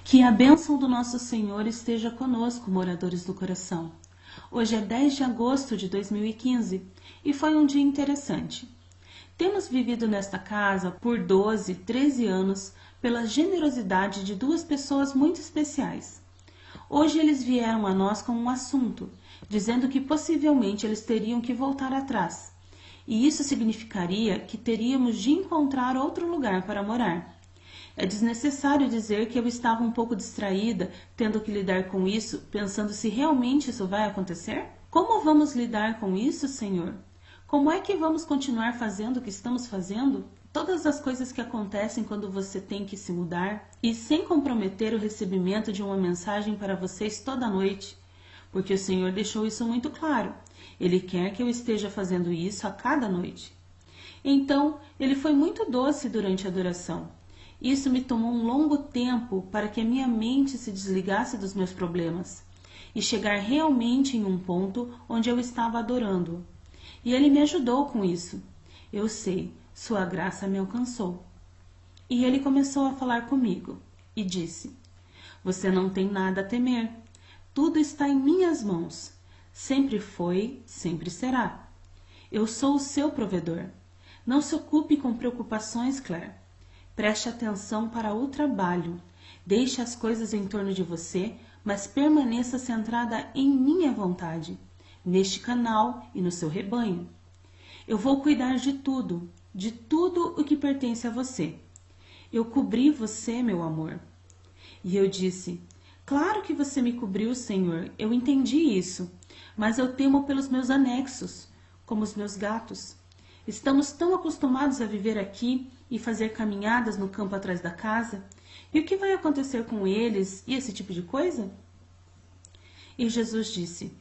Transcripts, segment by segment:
Que a bênção do nosso Senhor esteja conosco, moradores do coração. Hoje é 10 de agosto de 2015 e foi um dia interessante. Temos vivido nesta casa por 12, 13 anos pela generosidade de duas pessoas muito especiais. Hoje eles vieram a nós com um assunto, dizendo que possivelmente eles teriam que voltar atrás. E isso significaria que teríamos de encontrar outro lugar para morar. É desnecessário dizer que eu estava um pouco distraída, tendo que lidar com isso, pensando se realmente isso vai acontecer? Como vamos lidar com isso, Senhor? Como é que vamos continuar fazendo o que estamos fazendo? Todas as coisas que acontecem quando você tem que se mudar e sem comprometer o recebimento de uma mensagem para vocês toda noite, porque o Senhor deixou isso muito claro. Ele quer que eu esteja fazendo isso a cada noite. Então, ele foi muito doce durante a adoração. Isso me tomou um longo tempo para que a minha mente se desligasse dos meus problemas e chegar realmente em um ponto onde eu estava adorando. E ele me ajudou com isso. Eu sei, sua graça me alcançou. E ele começou a falar comigo e disse: você não tem nada a temer. Tudo está em minhas mãos. Sempre foi, sempre será. Eu sou o seu provedor. Não se ocupe com preocupações, Claire. Preste atenção para o trabalho. Deixe as coisas em torno de você, mas permaneça centrada em minha vontade, neste canal e no seu rebanho. Eu vou cuidar de tudo o que pertence a você. Eu cobri você, meu amor. E eu disse: claro que você me cobriu, Senhor, eu entendi isso, mas eu temo pelos meus anexos, como os meus gatos. Estamos tão acostumados a viver aqui e fazer caminhadas no campo atrás da casa. E o que vai acontecer com eles e esse tipo de coisa? E Jesus disse: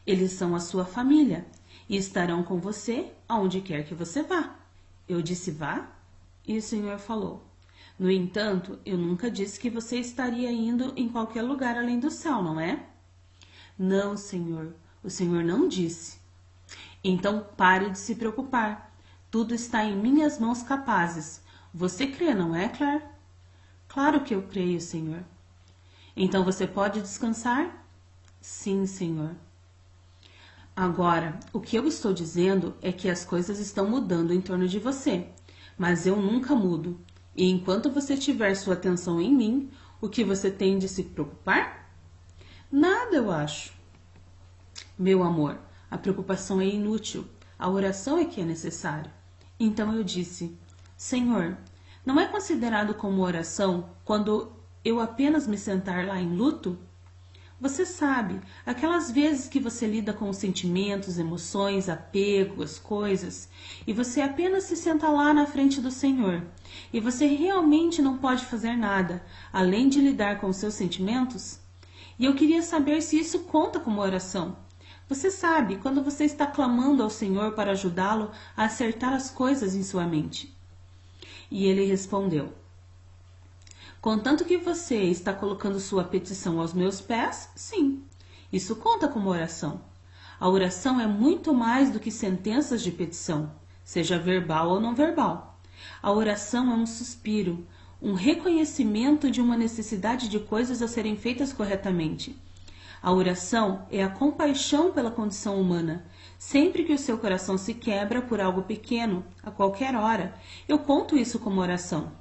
eles são a sua família e estarão com você aonde quer que você vá. Eu disse: vá? E o Senhor falou: no entanto, eu nunca disse que você estaria indo em qualquer lugar além do céu, não é? Não, Senhor, o Senhor não disse. Então pare de se preocupar. Tudo está em minhas mãos capazes. Você crê, não é, Claire? Claro que eu creio, Senhor. Então você pode descansar? Sim, Senhor. Agora, o que eu estou dizendo é que as coisas estão mudando em torno de você, mas eu nunca mudo. E enquanto você tiver sua atenção em mim, o que você tem de se preocupar? Nada, eu acho. Meu amor, a preocupação é inútil. A oração é que é necessária. Então eu disse: Senhor, não é considerado como oração quando eu apenas me sentar lá em luto? Você sabe, aquelas vezes que você lida com os sentimentos, emoções, apego, as coisas, e você apenas se senta lá na frente do Senhor, e você realmente não pode fazer nada, além de lidar com os seus sentimentos? E eu queria saber se isso conta como oração. Você sabe, quando você está clamando ao Senhor para ajudá-lo a acertar as coisas em sua mente. E ele respondeu: contanto que você está colocando sua petição aos meus pés, sim, isso conta como oração. A oração é muito mais do que sentenças de petição, seja verbal ou não verbal. A oração é um suspiro, um reconhecimento de uma necessidade de coisas a serem feitas corretamente. A oração é a compaixão pela condição humana. Sempre que o seu coração se quebra por algo pequeno, a qualquer hora, eu conto isso como oração.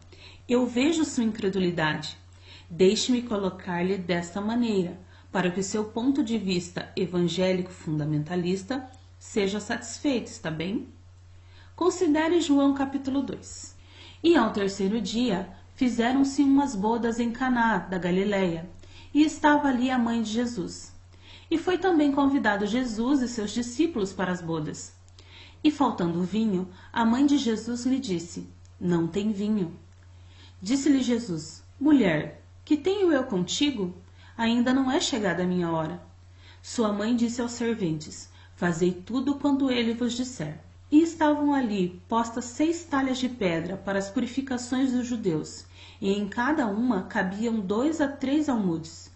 Eu vejo sua incredulidade. Deixe-me colocar-lhe desta maneira, para que o seu ponto de vista evangélico fundamentalista seja satisfeito, está bem? Considere João capítulo 2. E ao terceiro dia, fizeram-se umas bodas em Caná da Galileia, e estava ali a mãe de Jesus. E foi também convidado Jesus e seus discípulos para as bodas. E faltando vinho, a mãe de Jesus lhe disse: não tem vinho. Disse-lhe Jesus: mulher, que tenho eu contigo? Ainda não é chegada a minha hora. Sua mãe disse aos serventes: fazei tudo quanto ele vos disser. E estavam ali postas 6 talhas de pedra para as purificações dos judeus, e em cada uma cabiam 2 a 3 almudes.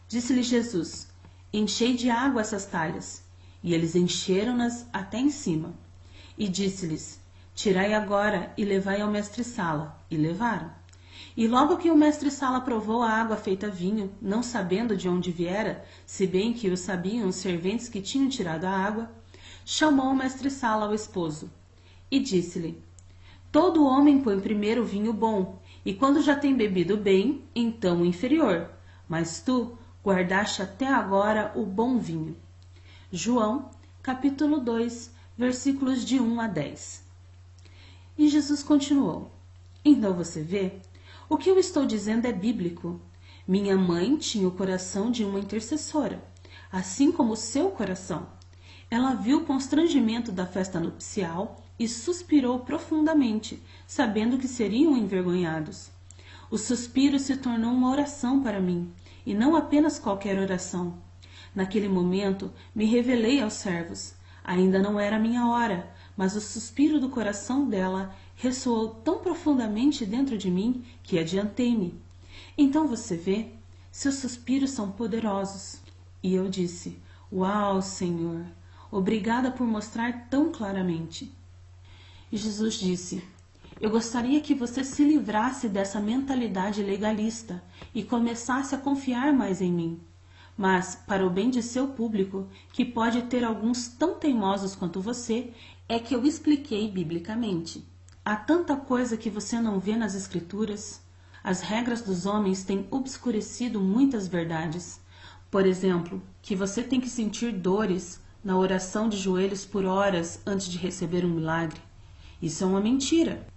Disse-lhe Jesus: enchei de água essas talhas. E eles encheram-nas até em cima. E disse-lhes: tirai agora e levai ao mestre-sala. E levaram. E logo que o mestre-sala provou a água feita vinho, não sabendo de onde viera, se bem que o sabiam os serventes que tinham tirado a água, chamou o mestre-sala ao esposo e disse-lhe: todo homem põe primeiro o vinho bom, e quando já tem bebido bem, então o inferior. Mas tu guardaste até agora o bom vinho. João, capítulo 2, versículos de 1 a 10. E Jesus continuou: então você vê, o que eu estou dizendo é bíblico. Minha mãe tinha o coração de uma intercessora, assim como o seu coração. Ela viu o constrangimento da festa nupcial e suspirou profundamente, sabendo que seriam envergonhados. O suspiro se tornou uma oração para mim, e não apenas qualquer oração. Naquele momento, me revelei aos servos. Ainda não era minha hora, mas o suspiro do coração dela ressoou tão profundamente dentro de mim que adiantei-me. Então você vê, seus suspiros são poderosos. E eu disse: uau, Senhor, obrigada por mostrar tão claramente. E Jesus disse: eu gostaria que você se livrasse dessa mentalidade legalista e começasse a confiar mais em mim. Mas, para o bem de seu público, que pode ter alguns tão teimosos quanto você, é que eu expliquei biblicamente. Há tanta coisa que você não vê nas Escrituras. As regras dos homens têm obscurecido muitas verdades. Por exemplo, que você tem que sentir dores na oração de joelhos por horas antes de receber um milagre. Isso é uma mentira.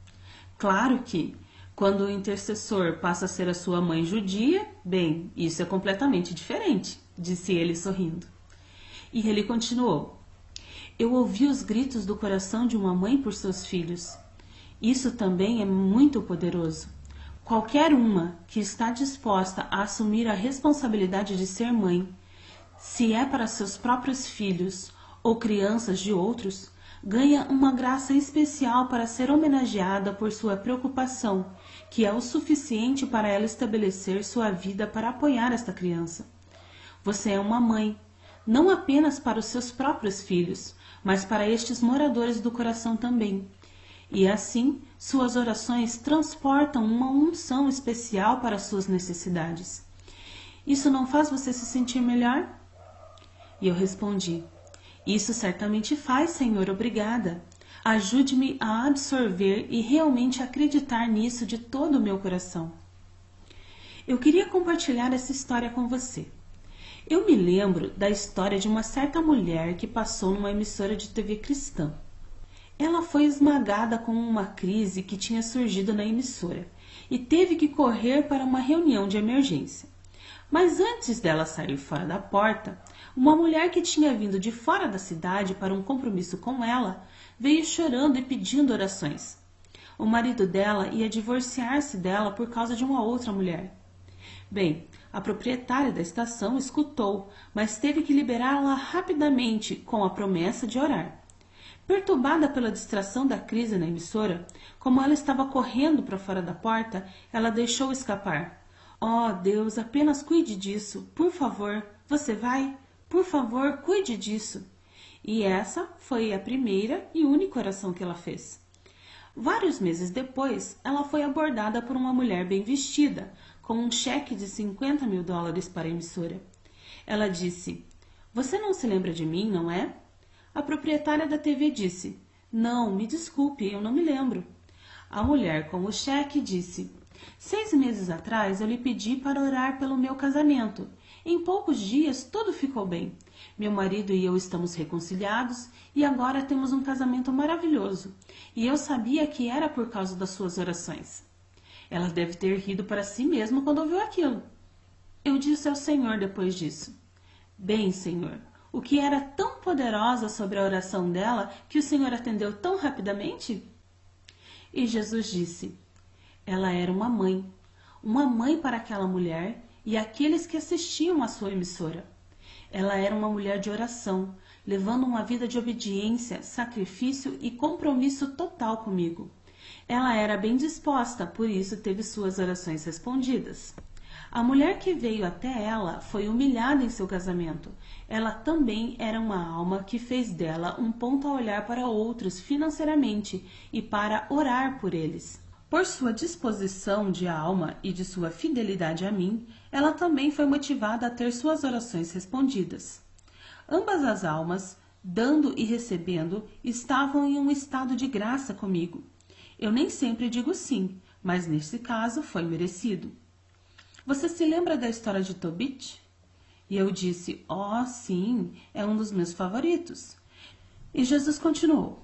Claro que, quando o intercessor passa a ser a sua mãe judia, bem, isso é completamente diferente, disse ele sorrindo. E ele continuou: eu ouvi os gritos do coração de uma mãe por seus filhos. Isso também é muito poderoso. Qualquer uma que está disposta a assumir a responsabilidade de ser mãe, se é para seus próprios filhos ou crianças de outros, ganha uma graça especial para ser homenageada por sua preocupação, que é o suficiente para ela estabelecer sua vida para apoiar esta criança. Você é uma mãe, não apenas para os seus próprios filhos, mas para estes moradores do coração também. E assim, suas orações transportam uma unção especial para suas necessidades. Isso não faz você se sentir melhor? E eu respondi: isso certamente faz, Senhor, obrigada. Ajude-me a absorver e realmente acreditar nisso de todo o meu coração. Eu queria compartilhar essa história com você. Eu me lembro da história de uma certa mulher que passou numa emissora de TV cristã. Ela foi esmagada com uma crise que tinha surgido na emissora e teve que correr para uma reunião de emergência. Mas antes dela sair fora da porta, uma mulher que tinha vindo de fora da cidade para um compromisso com ela veio chorando e pedindo orações. O marido dela ia divorciar-se dela por causa de uma outra mulher. Bem, a proprietária da estação escutou, mas teve que liberá-la rapidamente com a promessa de orar. Perturbada pela distração da crise na emissora, como ela estava correndo para fora da porta, ela deixou escapar: oh, Deus, apenas cuide disso, por favor, você vai? Por favor, cuide disso. E essa foi a primeira e única oração que ela fez. Vários meses depois, ela foi abordada por uma mulher bem vestida, com um cheque de $50.000 para a emissora. Ela disse: você não se lembra de mim, não é? A proprietária da TV disse: não, me desculpe, eu não me lembro. A mulher com o cheque disse: 6 meses atrás eu lhe pedi para orar pelo meu casamento. Em poucos dias tudo ficou bem. Meu marido e eu estamos reconciliados e agora temos um casamento maravilhoso. E eu sabia que era por causa das suas orações. Ela deve ter rido para si mesma quando ouviu aquilo. Eu disse ao Senhor depois disso: bem, Senhor, o que era tão poderosa sobre a oração dela que o Senhor atendeu tão rapidamente? E Jesus disse: ela era uma mãe para aquela mulher e aqueles que assistiam à sua emissora. Ela era uma mulher de oração, levando uma vida de obediência, sacrifício e compromisso total comigo. Ela era bem disposta, por isso teve suas orações respondidas. A mulher que veio até ela foi humilhada em seu casamento. Ela também era uma alma que fez dela um ponto a olhar para outros financeiramente e para orar por eles. Por sua disposição de alma e de sua fidelidade a mim, ela também foi motivada a ter suas orações respondidas. Ambas as almas, dando e recebendo, estavam em um estado de graça comigo. Eu nem sempre digo sim, mas nesse caso foi merecido. Você se lembra da história de Tobit? E eu disse, sim, é um dos meus favoritos. E Jesus continuou,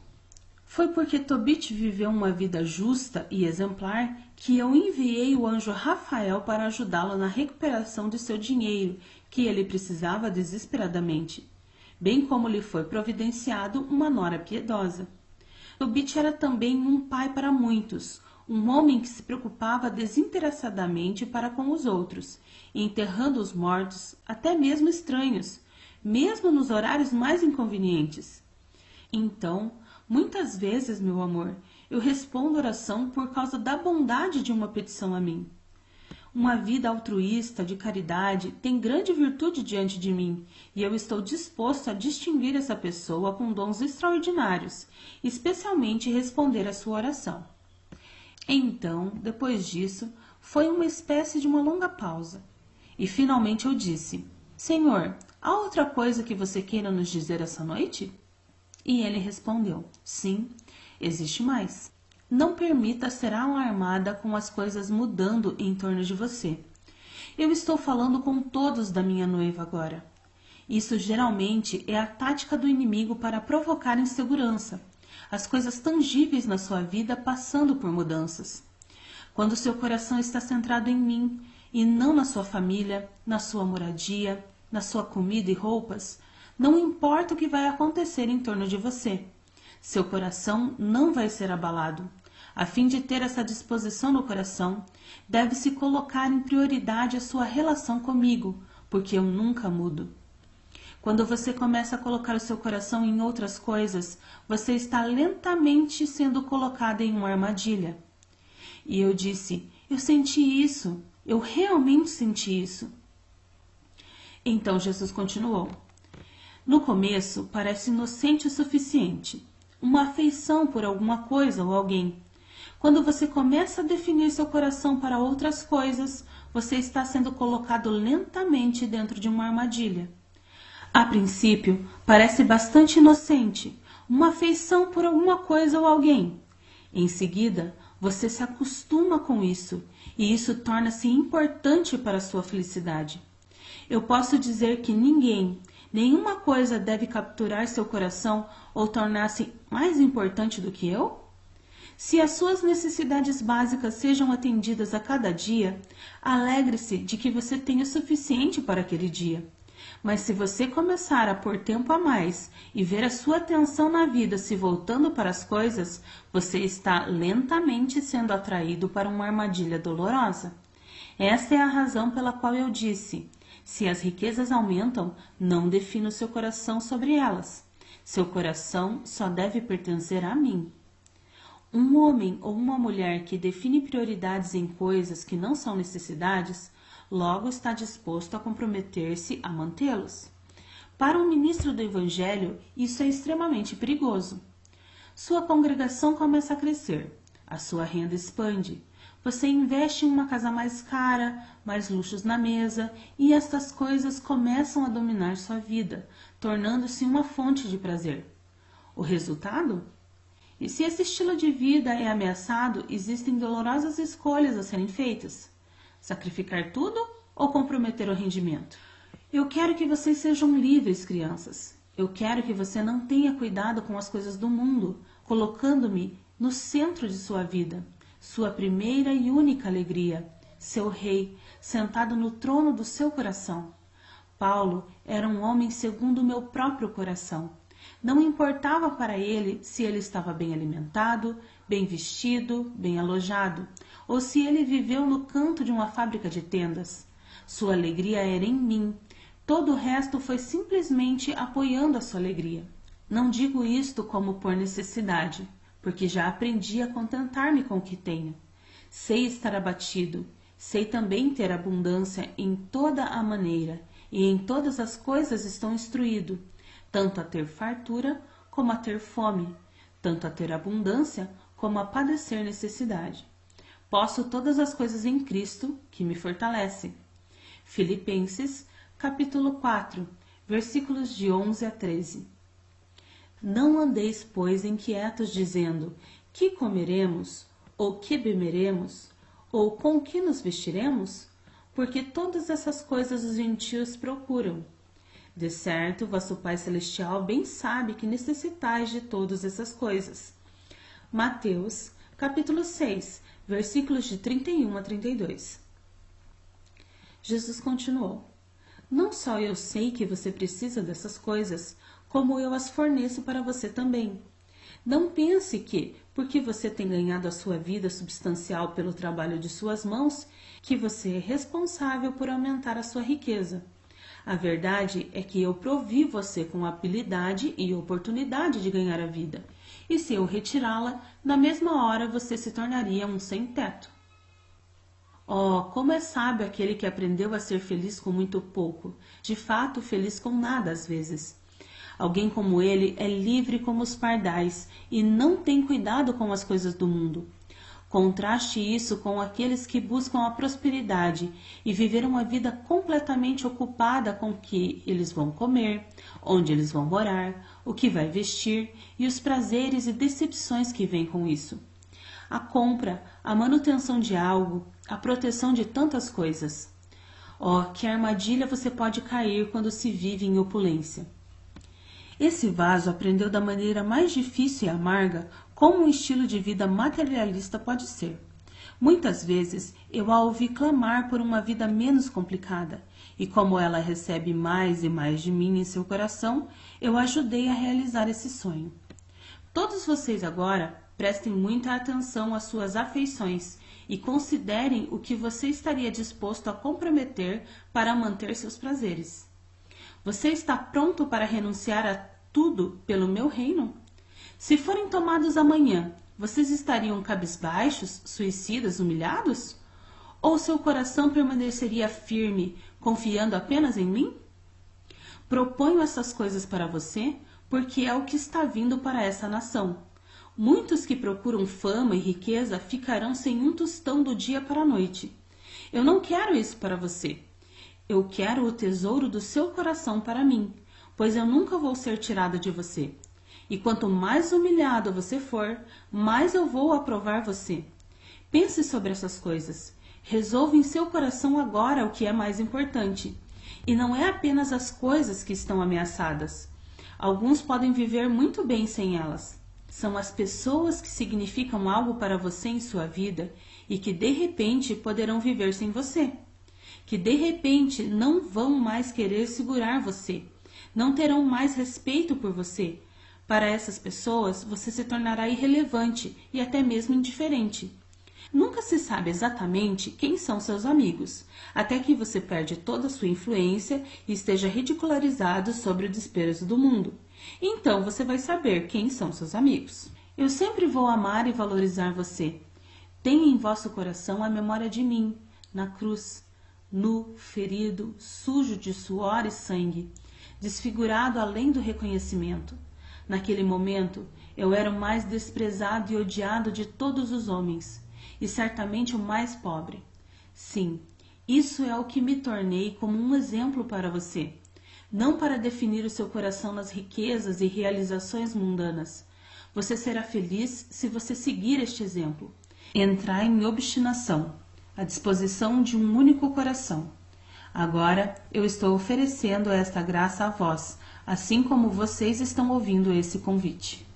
foi porque Tobit viveu uma vida justa e exemplar que eu enviei o anjo Rafael para ajudá-lo na recuperação de seu dinheiro, que ele precisava desesperadamente, bem como lhe foi providenciado uma nora piedosa. Tobit era também um pai para muitos, um homem que se preocupava desinteressadamente para com os outros, enterrando os mortos, até mesmo estranhos, mesmo nos horários mais inconvenientes. Então, muitas vezes, meu amor, eu respondo oração por causa da bondade de uma petição a mim. Uma vida altruísta, de caridade, tem grande virtude diante de mim, e eu estou disposto a distinguir essa pessoa com dons extraordinários, especialmente responder à sua oração. Então, depois disso, foi uma espécie de uma longa pausa. E finalmente eu disse, Senhor, há outra coisa que você queira nos dizer essa noite? E ele respondeu, sim, existe mais. Não permita ser alarmada com as coisas mudando em torno de você. Eu estou falando com todos da minha noiva agora. Isso geralmente é a tática do inimigo para provocar insegurança, as coisas tangíveis na sua vida passando por mudanças. Quando seu coração está centrado em mim e não na sua família, na sua moradia, na sua comida e roupas, não importa o que vai acontecer em torno de você. Seu coração não vai ser abalado. A fim de ter essa disposição no coração, deve-se colocar em prioridade a sua relação comigo, porque eu nunca mudo. Quando você começa a colocar o seu coração em outras coisas, você está lentamente sendo colocado em uma armadilha. E eu disse, eu senti isso, eu realmente senti isso. Então Jesus continuou. No começo, parece inocente o suficiente, uma afeição por alguma coisa ou alguém. Quando você começa a definir seu coração para outras coisas, você está sendo colocado lentamente dentro de uma armadilha. A princípio, parece bastante inocente, uma afeição por alguma coisa ou alguém. Em seguida, você se acostuma com isso, e isso torna-se importante para a sua felicidade. Eu posso dizer que nenhuma coisa deve capturar seu coração ou tornar-se mais importante do que eu? Se as suas necessidades básicas sejam atendidas a cada dia, alegre-se de que você tenha o suficiente para aquele dia. Mas se você começar a pôr tempo a mais e ver a sua atenção na vida se voltando para as coisas, você está lentamente sendo atraído para uma armadilha dolorosa. Esta é a razão pela qual eu disse, se as riquezas aumentam, não defina o seu coração sobre elas. Seu coração só deve pertencer a mim. Um homem ou uma mulher que define prioridades em coisas que não são necessidades, logo está disposto a comprometer-se a mantê-los. Para um ministro do Evangelho, isso é extremamente perigoso. Sua congregação começa a crescer, a sua renda expande, você investe em uma casa mais cara, mais luxos na mesa, e estas coisas começam a dominar sua vida, tornando-se uma fonte de prazer. O resultado? E se esse estilo de vida é ameaçado, existem dolorosas escolhas a serem feitas. Sacrificar tudo ou comprometer o rendimento? Eu quero que vocês sejam livres, crianças. Eu quero que você não tenha cuidado com as coisas do mundo, colocando-me no centro de sua vida, sua primeira e única alegria, seu rei, sentado no trono do seu coração. Paulo era um homem segundo o meu próprio coração. Não importava para ele se ele estava bem alimentado, bem vestido, bem alojado, ou se ele viveu no canto de uma fábrica de tendas. Sua alegria era em mim. Todo o resto foi simplesmente apoiando a sua alegria. Não digo isto como por necessidade, porque já aprendi a contentar-me com o que tenho. Sei estar abatido, sei também ter abundância em toda a maneira, e em todas as coisas estou instruído, tanto a ter fartura como a ter fome, tanto a ter abundância como a padecer necessidade. Posso todas as coisas em Cristo, que me fortalece. Filipenses, capítulo 4, versículos de 11 a 13. Não andeis, pois, inquietos, dizendo: que comeremos, ou que beberemos, ou com que nos vestiremos? Porque todas essas coisas os gentios procuram. De certo, vosso Pai Celestial bem sabe que necessitais de todas essas coisas. Mateus, capítulo 6, versículos de 31 a 32. Jesus continuou: não só eu sei que você precisa dessas coisas, como eu as forneço para você também. Não pense que, porque você tem ganhado a sua vida substancial pelo trabalho de suas mãos, que você é responsável por aumentar a sua riqueza. A verdade é que eu provi você com habilidade e oportunidade de ganhar a vida, e se eu retirá-la, na mesma hora você se tornaria um sem-teto. Oh, como é sábio aquele que aprendeu a ser feliz com muito pouco, de fato feliz com nada às vezes. Alguém como ele é livre como os pardais e não tem cuidado com as coisas do mundo. Contraste isso com aqueles que buscam a prosperidade e viveram uma vida completamente ocupada com o que eles vão comer, onde eles vão morar, o que vai vestir e os prazeres e decepções que vêm com isso. A compra, a manutenção de algo, a proteção de tantas coisas. Oh, que armadilha você pode cair quando se vive em opulência. Esse vaso aprendeu da maneira mais difícil e amarga como um estilo de vida materialista pode ser. Muitas vezes eu a ouvi clamar por uma vida menos complicada, e como ela recebe mais e mais de mim em seu coração, eu a ajudei a realizar esse sonho. Todos vocês agora prestem muita atenção às suas afeições e considerem o que você estaria disposto a comprometer para manter seus prazeres. Você está pronto para renunciar a tudo pelo meu reino? Se forem tomados amanhã, vocês estariam cabisbaixos, suicidas, humilhados? Ou seu coração permaneceria firme, confiando apenas em mim? Proponho essas coisas para você, porque é o que está vindo para essa nação. Muitos que procuram fama e riqueza ficarão sem um tostão do dia para a noite. Eu não quero isso para você. Eu quero o tesouro do seu coração para mim, pois eu nunca vou ser tirado de você. E quanto mais humilhado você for, mais eu vou aprovar você. Pense sobre essas coisas. Resolva em seu coração agora o que é mais importante. E não é apenas as coisas que estão ameaçadas. Alguns podem viver muito bem sem elas. São as pessoas que significam algo para você em sua vida e que de repente poderão viver sem você. Que de repente não vão mais querer segurar você, não terão mais respeito por você. Para essas pessoas, você se tornará irrelevante e até mesmo indiferente. Nunca se sabe exatamente quem são seus amigos, até que você perde toda a sua influência e esteja ridicularizado sobre o desprezo do mundo. Então você vai saber quem são seus amigos. Eu sempre vou amar e valorizar você. Tenha em vosso coração a memória de mim, na cruz, nu, ferido, sujo de suor e sangue, desfigurado além do reconhecimento. Naquele momento, eu era o mais desprezado e odiado de todos os homens, e certamente o mais pobre. Sim, isso é o que me tornei como um exemplo para você, não para definir o seu coração nas riquezas e realizações mundanas. Você será feliz se você seguir este exemplo. Entrar em obstinação, à disposição de um único coração. Agora eu estou oferecendo esta graça a vós, assim como vocês estão ouvindo esse convite.